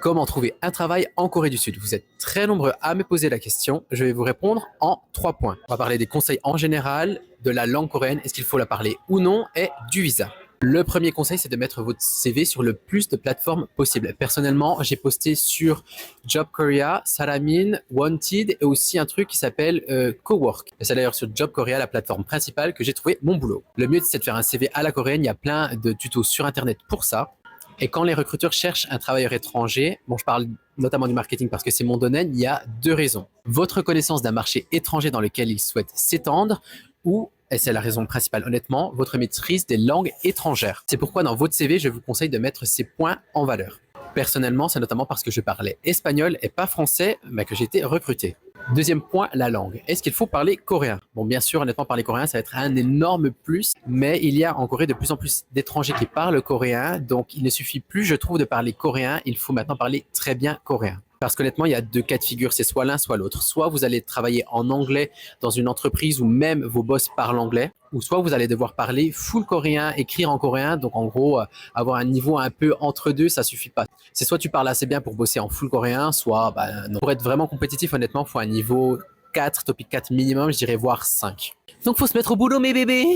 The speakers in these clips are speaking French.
Comment trouver un travail en Corée du Sud? Vous êtes très nombreux à me poser la question. Je vais vous répondre en 3 points. On va parler des conseils en général, de la langue coréenne, est-ce qu'il faut la parler ou non, et du visa. Le premier conseil, c'est de mettre votre CV sur le plus de plateformes possible. Personnellement, j'ai posté sur Job Korea, Salamin, Wanted et aussi un truc qui s'appelle Cowork. Et c'est d'ailleurs sur Job Korea, la plateforme principale, que j'ai trouvé mon boulot. Le mieux, c'est de faire un CV à la coréenne. Il y a plein de tutos sur Internet pour ça. Et quand les recruteurs cherchent un travailleur étranger, bon, je parle notamment du marketing parce que c'est mon domaine, il y a 2 raisons. Votre connaissance d'un marché étranger dans lequel ils souhaitent s'étendre ou, et c'est la raison principale honnêtement, votre maîtrise des langues étrangères. C'est pourquoi dans votre CV, je vous conseille de mettre ces points en valeur. Personnellement, c'est notamment parce que je parlais espagnol et pas français, mais que j'ai été recruté. Deuxième point, la langue. Est-ce qu'il faut parler coréen? Bon, bien sûr, honnêtement, parler coréen, ça va être un énorme plus, mais il y a en Corée de plus en plus d'étrangers qui parlent coréen, donc il ne suffit plus, je trouve, de parler coréen, il faut maintenant parler très bien coréen. Parce qu'honnêtement, il y a 2 cas de figure, c'est soit l'un, soit l'autre. Soit vous allez travailler en anglais dans une entreprise où même vos boss parlent anglais, ou soit vous allez devoir parler full coréen, écrire en coréen, donc en gros, avoir un niveau un peu entre deux, ça suffit pas. C'est soit tu parles assez bien pour bosser en full coréen, soit non. Pour être vraiment compétitif, honnêtement, il faut un niveau 4, topic 4 minimum, je dirais voire 5. Donc faut se mettre au boulot, mes bébés.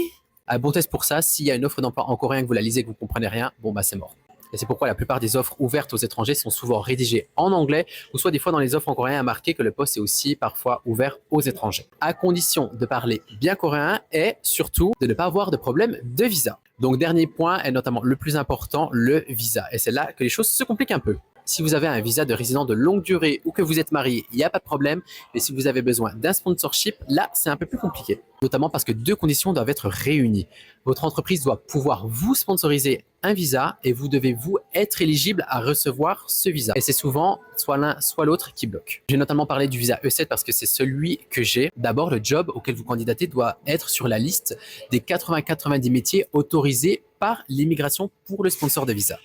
Un bon test pour ça, s'il y a une offre d'emploi en coréen que vous la lisez et que vous comprenez rien, bon c'est mort. Et c'est pourquoi la plupart des offres ouvertes aux étrangers sont souvent rédigées en anglais, ou soit des fois dans les offres en coréen à marquer que le poste est aussi parfois ouvert aux étrangers. À condition de parler bien coréen et surtout de ne pas avoir de problème de visa. Donc dernier point, et notamment le plus important, le visa. Et c'est là que les choses se compliquent un peu. Si vous avez un visa de résident de longue durée ou que vous êtes marié, il n'y a pas de problème. Mais si vous avez besoin d'un sponsorship, là, c'est un peu plus compliqué. Notamment parce que 2 conditions doivent être réunies. Votre entreprise doit pouvoir vous sponsoriser un visa et vous devez vous être éligible à recevoir ce visa. Et c'est souvent soit l'un, soit l'autre qui bloque. J'ai notamment parlé du visa E7 parce que c'est celui que j'ai. D'abord, le job auquel vous candidatez doit être sur la liste des 80-90 métiers autorisés par l'immigration pour le sponsor de visa.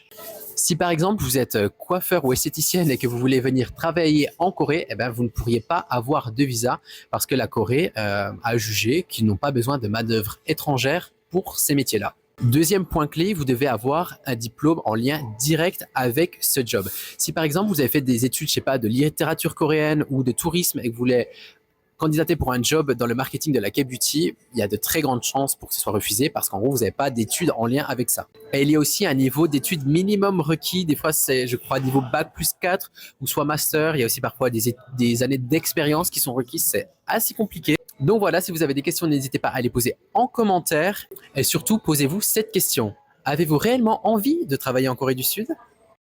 Si par exemple vous êtes coiffeur ou esthéticienne et que vous voulez venir travailler en Corée, vous ne pourriez pas avoir de visa parce que la Corée a jugé qu'ils n'ont pas besoin de main-d'œuvre étrangère pour ces métiers-là. Deuxième point clé, vous devez avoir un diplôme en lien direct avec ce job. Si par exemple vous avez fait des études, je sais pas, de littérature coréenne ou de tourisme et que vous voulez candidater pour un job dans le marketing de la K-beauty, il y a de très grandes chances pour que ce soit refusé parce qu'en gros, vous n'avez pas d'études en lien avec ça. Et il y a aussi un niveau d'études minimum requis. Des fois, c'est, je crois, niveau bac plus 4 ou soit master. Il y a aussi parfois des années d'expérience qui sont requises. C'est assez compliqué. Donc voilà, si vous avez des questions, n'hésitez pas à les poser en commentaire. Et surtout, posez-vous cette question. Avez-vous réellement envie de travailler en Corée du Sud?